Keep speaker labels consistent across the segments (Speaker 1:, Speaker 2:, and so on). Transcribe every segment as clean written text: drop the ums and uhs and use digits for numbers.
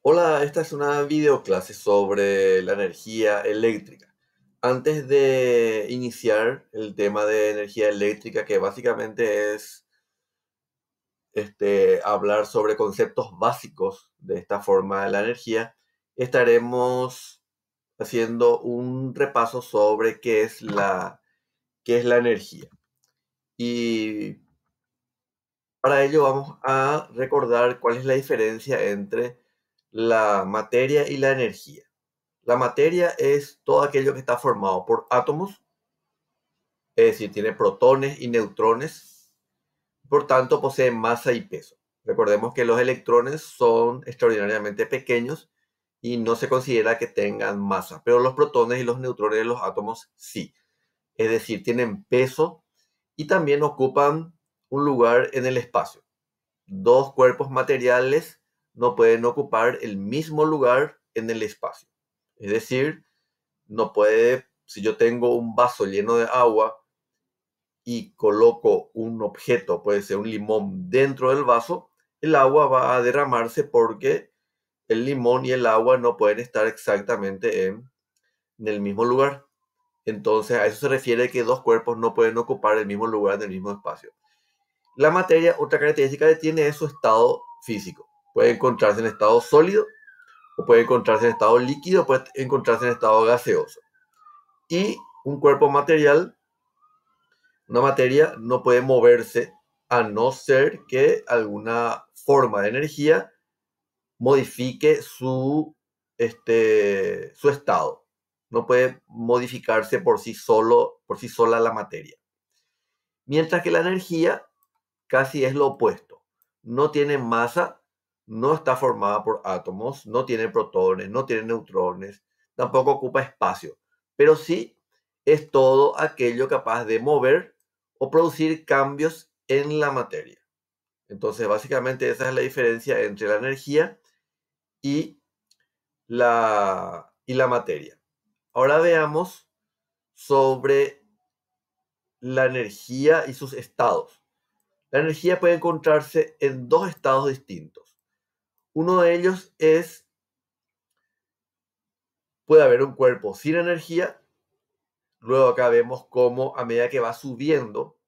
Speaker 1: Hola, esta es una videoclase sobre la energía eléctrica. Antes de iniciar el tema de energía eléctrica, que básicamente es hablar sobre conceptos básicos de esta forma de la energía, estaremos haciendo un repaso sobre qué es la energía. Y para ello vamos a recordar cuál es la diferencia entre la materia y la energía. La materia es todo aquello que está formado por átomos, es decir, tiene protones y neutrones, por tanto posee masa y peso. Recordemos que los electrones son extraordinariamente pequeños y no se considera que tengan masa, pero los protones y los neutrones de los átomos sí. Es decir, tienen peso y también ocupan un lugar en el espacio. Dos cuerpos materiales no pueden ocupar el mismo lugar en el espacio. Es decir, no puede, si yo tengo un vaso lleno de agua y coloco un objeto, puede ser un limón, dentro del vaso, el agua va a derramarse porque el limón y el agua no pueden estar exactamente en el mismo lugar. Entonces, a eso se refiere que dos cuerpos no pueden ocupar el mismo lugar en el mismo espacio. La materia, otra característica que tiene es su estado físico. Puede encontrarse en estado sólido, o puede encontrarse en estado líquido, o puede encontrarse en estado gaseoso. Y un cuerpo material, una materia, no puede moverse a no ser que alguna forma de energía modifique su estado. No puede modificarse por sí sola la materia. Mientras que la energía casi es lo opuesto. No tiene masa, no está formada por átomos, no tiene protones, no tiene neutrones, tampoco ocupa espacio, pero sí es todo aquello capaz de mover o producir cambios en la materia. Entonces, básicamente esa es la diferencia entre la energía y la materia. Ahora veamos sobre la energía y sus estados. La energía puede encontrarse en dos estados distintos. Uno de ellos es, puede haber un cuerpo sin energía. Luego acá vemos cómo a medida que va subiendo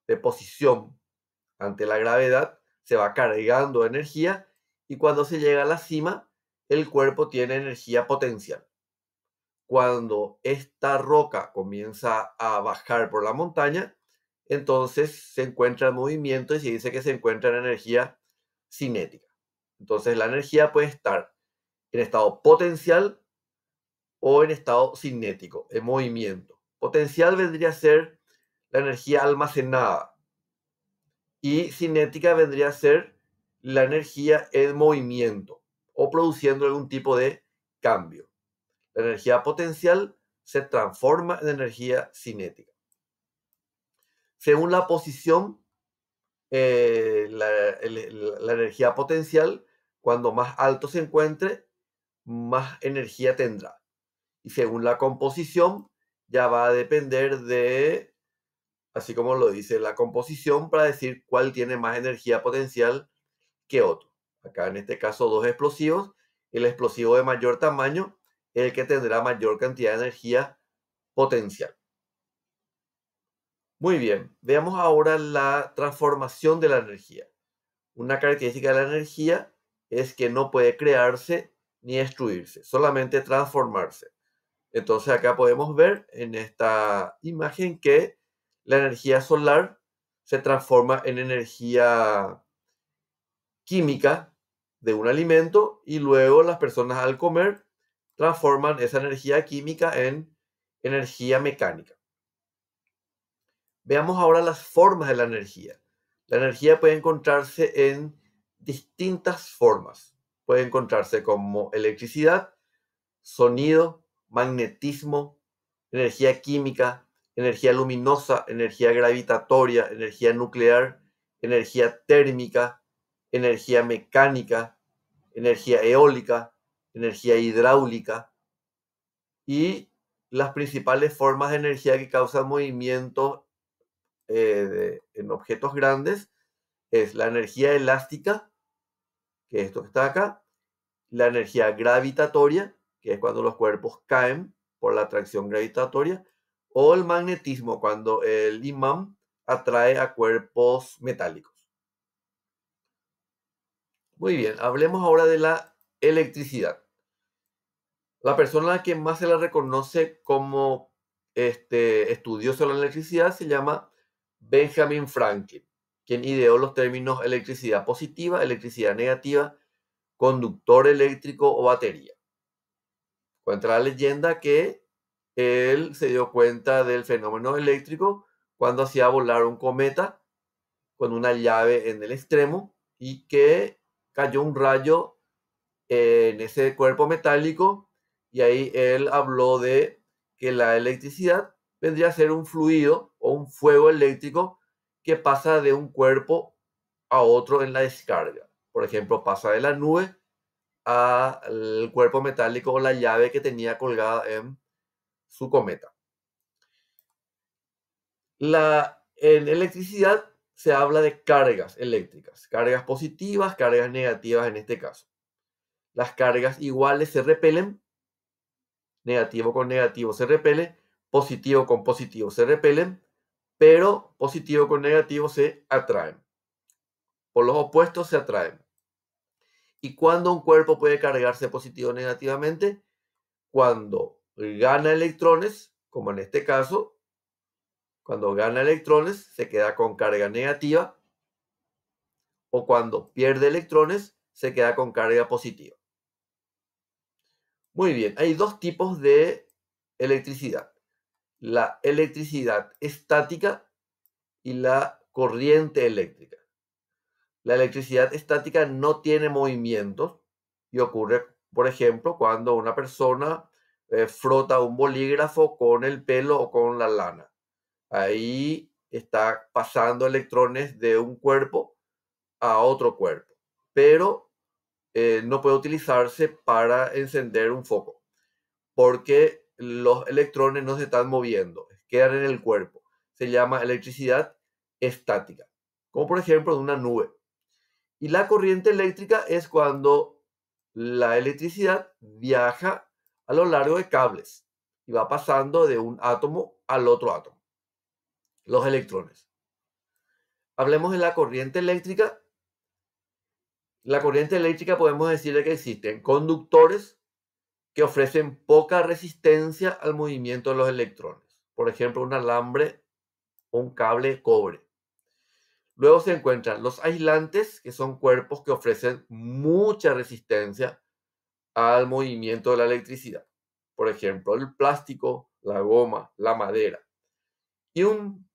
Speaker 1: de posición ante la gravedad, se va cargando energía y cuando se llega a la cima, el cuerpo tiene energía potencial. Cuando esta roca comienza a bajar por la montaña, entonces se encuentra en movimiento y se dice que se encuentra en energía cinética. Entonces la energía puede estar en estado potencial o en estado cinético, en movimiento. Potencial vendría a ser la energía almacenada y cinética vendría a ser la energía en movimiento o produciendo algún tipo de cambio. La energía potencial se transforma en energía cinética. Según la posición, la energía potencial, cuando más alto se encuentre, más energía tendrá. Y según la composición, ya va a depender de, así como lo dice la composición, para decir cuál tiene más energía potencial que otro. Acá en este caso dos explosivos. El explosivo de mayor tamaño es el que tendrá mayor cantidad de energía potencial. Muy bien, veamos ahora la transformación de la energía. Una característica de la energía es que no puede crearse ni destruirse, solamente transformarse. Entonces acá podemos ver en esta imagen que la energía solar se transforma en energía química de un alimento y luego las personas al comer transforman esa energía química en energía mecánica. Veamos ahora las formas de la energía. La energía puede encontrarse en distintas formas. Puede encontrarse como electricidad, sonido, magnetismo, energía química, energía luminosa, energía gravitatoria, energía nuclear, energía térmica, energía mecánica, energía eólica, energía hidráulica y las principales formas de energía que causan movimiento en objetos grandes es la energía elástica, que es esto que está acá, la energía gravitatoria, que es cuando los cuerpos caen por la atracción gravitatoria, o el magnetismo, cuando el imán atrae a cuerpos metálicos. Muy bien, hablemos ahora de la electricidad. La persona a la que más se la reconoce como estudioso de la electricidad se llama Benjamin Franklin, quien ideó los términos electricidad positiva, electricidad negativa, conductor eléctrico o batería. Cuenta la leyenda que él se dio cuenta del fenómeno eléctrico cuando hacía volar un cometa con una llave en el extremo y que cayó un rayo en ese cuerpo metálico, y ahí él habló de que la electricidad vendría a ser un fluido o un fuego eléctrico que pasa de un cuerpo a otro en la descarga. Por ejemplo, pasa de la nube al cuerpo metálico o la llave que tenía colgada en su cometa. En electricidad se habla de cargas eléctricas, cargas positivas, cargas negativas en este caso. Las cargas iguales se repelen, negativo con negativo se repele, positivo con positivo se repelen, pero positivo con negativo se atraen. Por los opuestos se atraen. ¿Y cuándo un cuerpo puede cargarse positivo o negativamente? Cuando gana electrones, como en este caso, cuando gana electrones se queda con carga negativa, o cuando pierde electrones se queda con carga positiva. Muy bien, hay dos tipos de electricidad: la electricidad estática y la corriente eléctrica. La electricidad estática no tiene movimientos y ocurre, por ejemplo, cuando una persona frota un bolígrafo con el pelo o con la lana. Ahí está pasando electrones de un cuerpo a otro cuerpo, pero no puede utilizarse para encender un foco, porque los electrones no se están moviendo, quedan en el cuerpo. Se llama electricidad estática, como por ejemplo de una nube. Y la corriente eléctrica es cuando la electricidad viaja a lo largo de cables y va pasando de un átomo al otro átomo, los electrones. Hablemos de la corriente eléctrica. La corriente eléctrica podemos decirle que existen conductores que ofrecen poca resistencia al movimiento de los electrones. Por ejemplo, un alambre o un cable cobre. Luego se encuentran los aislantes, que son cuerpos que ofrecen mucha resistencia al movimiento de la electricidad. Por ejemplo, el plástico, la goma, la madera. Y un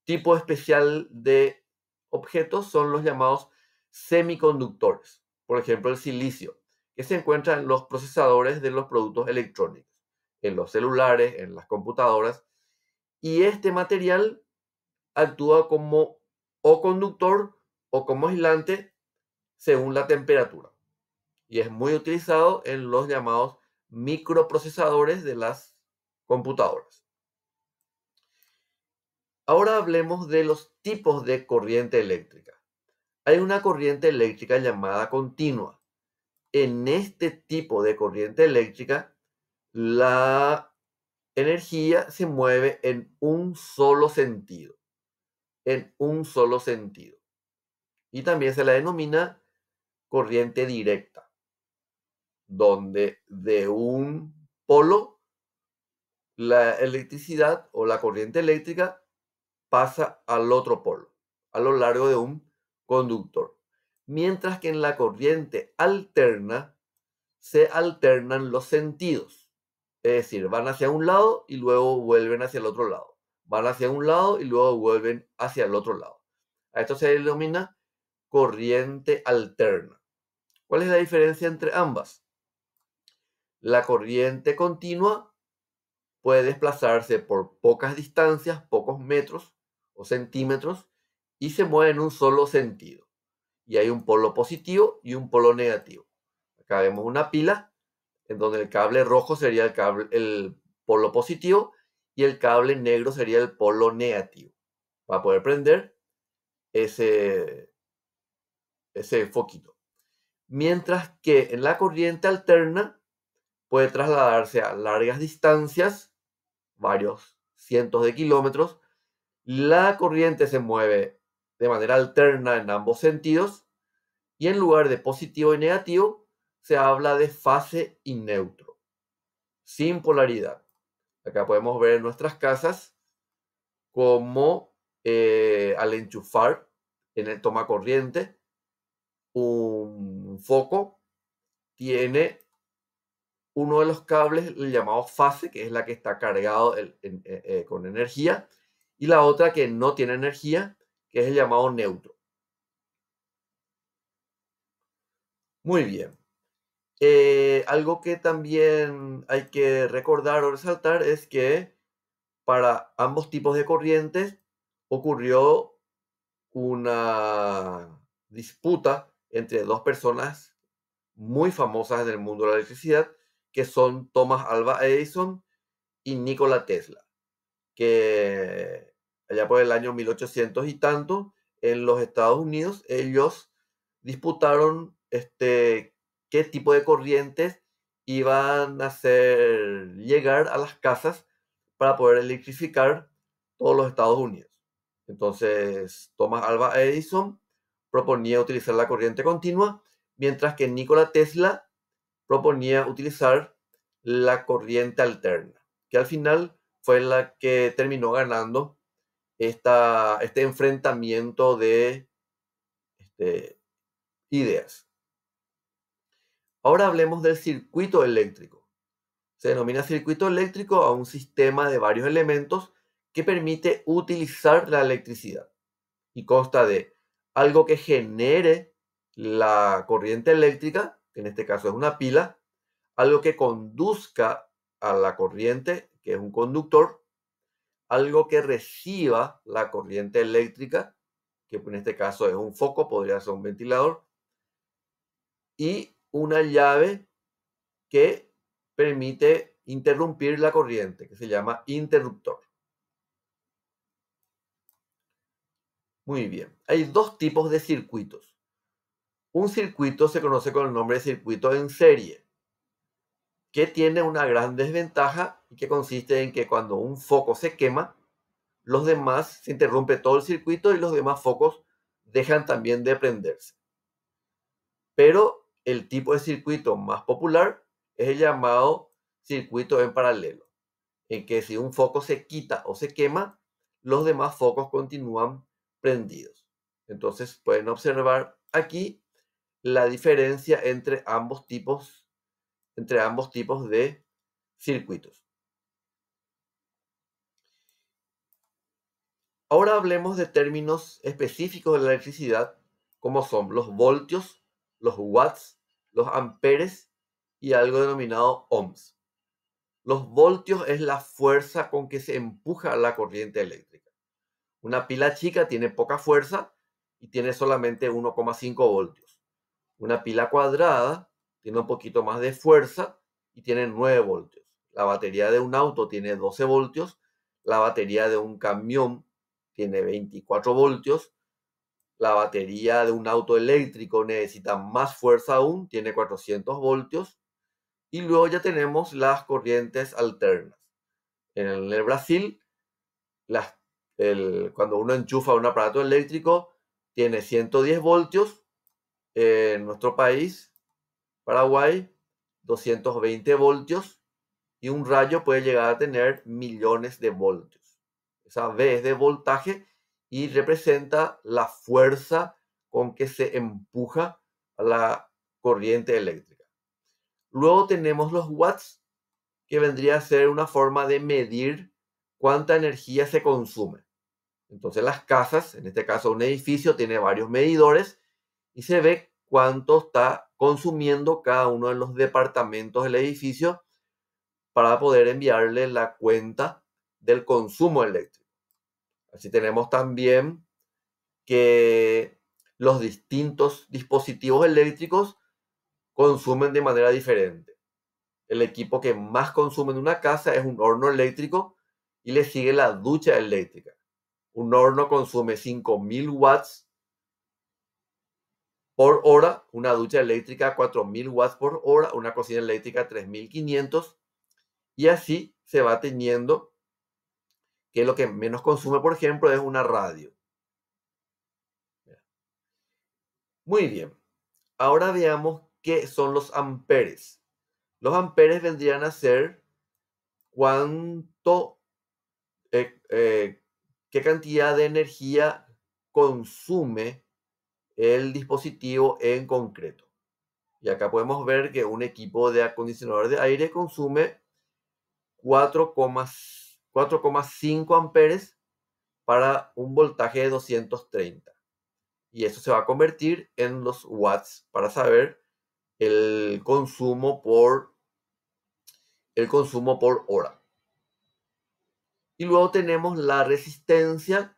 Speaker 1: tipo especial de objetos son los llamados semiconductores. Por ejemplo, el silicio, que se encuentra en los procesadores de los productos electrónicos, en los celulares, en las computadoras. Y este material actúa como o conductor o como aislante según la temperatura. Y es muy utilizado en los llamados microprocesadores de las computadoras. Ahora hablemos de los tipos de corriente eléctrica. Hay una corriente eléctrica llamada continua. En este tipo de corriente eléctrica, la energía se mueve en un solo sentido. En un solo sentido. Y también se la denomina corriente directa, donde de un polo la electricidad o la corriente eléctrica pasa al otro polo a lo largo de un conductor. Mientras que en la corriente alterna se alternan los sentidos. Es decir, van hacia un lado y luego vuelven hacia el otro lado. Van hacia un lado y luego vuelven hacia el otro lado. A esto se denomina corriente alterna. ¿Cuál es la diferencia entre ambas? La corriente continua puede desplazarse por pocas distancias, pocos metros o centímetros, y se mueve en un solo sentido. Y hay un polo positivo y un polo negativo. Acá vemos una pila en donde el cable rojo sería el polo positivo y el cable negro sería el polo negativo. Para poder prender ese foquito. mientras que en la corriente alterna puede trasladarse a largas distancias, varios cientos de kilómetros. La corriente se mueve de manera alterna en ambos sentidos y en lugar de positivo y negativo se habla de fase y neutro, sin polaridad. Acá podemos ver en nuestras casas cómo al enchufar en el toma corriente un foco tiene uno de los cables, el llamado fase, que es la que está cargado con energía, y la otra que no tiene energía, que es el llamado neutro. Muy bien. Algo que también hay que recordar o resaltar es que para ambos tipos de corrientes ocurrió una disputa entre dos personas muy famosas en el mundo de la electricidad, que son Thomas Alva Edison y Nikola Tesla, que allá por el año 1800 y tanto, en los Estados Unidos, ellos disputaron qué tipo de corrientes iban a hacer llegar a las casas para poder electrificar todos los Estados Unidos. Entonces, Thomas Alva Edison proponía utilizar la corriente continua, mientras que Nikola Tesla proponía utilizar la corriente alterna, que al final fue la que terminó ganando este enfrentamiento de ideas. Ahora hablemos del circuito eléctrico. Se denomina circuito eléctrico a un sistema de varios elementos que permite utilizar la electricidad y consta de algo que genere la corriente eléctrica, que en este caso es una pila, algo que conduzca a la corriente, que es un conductor, algo que reciba la corriente eléctrica, que en este caso es un foco, podría ser un ventilador, y una llave que permite interrumpir la corriente, que se llama interruptor. Muy bien, hay dos tipos de circuitos. Un circuito se conoce con el nombre de circuito en serie, que tiene una gran desventaja y que consiste en que cuando un foco se quema, los demás se interrumpe todo el circuito y los demás focos dejan también de prenderse. Pero el tipo de circuito más popular es el llamado circuito en paralelo, en que si un foco se quita o se quema, los demás focos continúan prendidos. Entonces pueden observar aquí la diferencia entre ambos tipos de circuitos. Ahora hablemos de términos específicos de la electricidad, como son los voltios, los watts, los amperes y algo denominado ohms. Los voltios es la fuerza con que se empuja la corriente eléctrica. Una pila chica tiene poca fuerza y tiene solamente 1,5 voltios. Una pila cuadrada tiene un poquito más de fuerza y tiene 9 voltios. La batería de un auto tiene 12 voltios. La batería de un camión tiene 24 voltios. La batería de un auto eléctrico necesita más fuerza aún, tiene 400 voltios. Y luego ya tenemos las corrientes alternas. En el Brasil, cuando uno enchufa un aparato eléctrico, tiene 110 voltios. En nuestro país, Paraguay, 220 voltios. Y un rayo puede llegar a tener millones de voltios. Esa V es de voltaje y representa la fuerza con que se empuja a la corriente eléctrica. Luego tenemos los watts, que vendría a ser una forma de medir cuánta energía se consume. Entonces las casas, en este caso un edificio, tiene varios medidores y se ve cuánto está consumiendo cada uno de los departamentos del edificio para poder enviarle la cuenta del consumo eléctrico. Así tenemos también que los distintos dispositivos eléctricos consumen de manera diferente. El equipo que más consume en una casa es un horno eléctrico y le sigue la ducha eléctrica. Un horno consume 5000 watts por hora, una ducha eléctrica 4000 watts por hora, una cocina eléctrica 3500, y así se va teniendo que lo que menos consume, por ejemplo, es una radio. Muy bien, ahora veamos qué son los amperes. Los amperes vendrían a ser cuánto, qué cantidad de energía consume el dispositivo en concreto. Y acá podemos ver que un equipo de acondicionador de aire consume 4,5 amperes para un voltaje de 230. Y eso se va a convertir en los watts para saber el consumo por hora. Y luego tenemos la resistencia,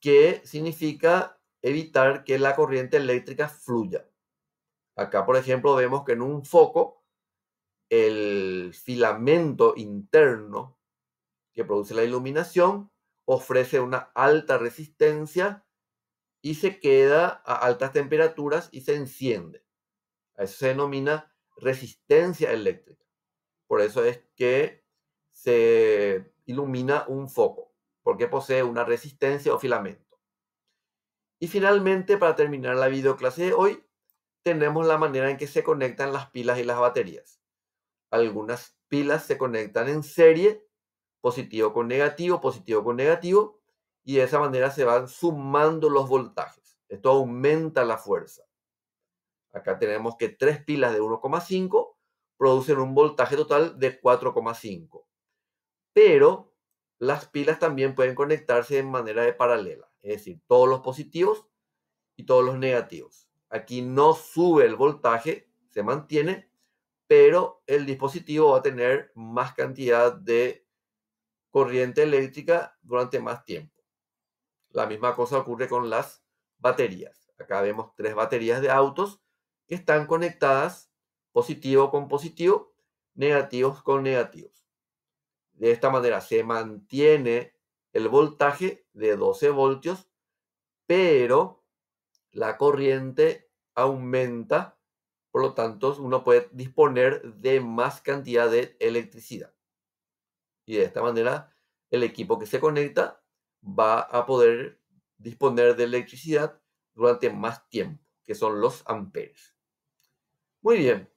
Speaker 1: que significa evitar que la corriente eléctrica fluya. Acá, por ejemplo, vemos que en un foco el filamento interno que produce la iluminación ofrece una alta resistencia y se queda a altas temperaturas y se enciende. A eso se denomina resistencia eléctrica. Por eso es que se ilumina un foco, porque posee una resistencia o filamento. Y finalmente, para terminar la videoclase de hoy, tenemos la manera en que se conectan las pilas y las baterías. Algunas pilas se conectan en serie, positivo con negativo, y de esa manera se van sumando los voltajes. Esto aumenta la fuerza. Acá tenemos que 3 pilas de 1,5 producen un voltaje total de 4,5. Pero las pilas también pueden conectarse de manera de paralela, es decir, todos los positivos y todos los negativos. Aquí no sube el voltaje, se mantiene, pero el dispositivo va a tener más cantidad de corriente eléctrica durante más tiempo. La misma cosa ocurre con las baterías. Acá vemos 3 baterías de autos que están conectadas positivo con positivo, negativos con negativos. De esta manera se mantiene el voltaje de 12 voltios, pero la corriente aumenta, por lo tanto uno puede disponer de más cantidad de electricidad. Y de esta manera el equipo que se conecta va a poder disponer de electricidad durante más tiempo, que son los amperes. Muy bien,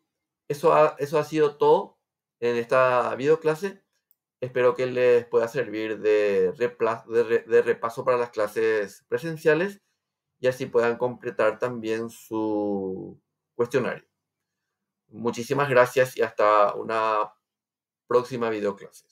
Speaker 1: eso ha sido todo en esta videoclase. Espero que les pueda servir de repaso para las clases presenciales y así puedan completar también su cuestionario. Muchísimas gracias y hasta una próxima videoclase.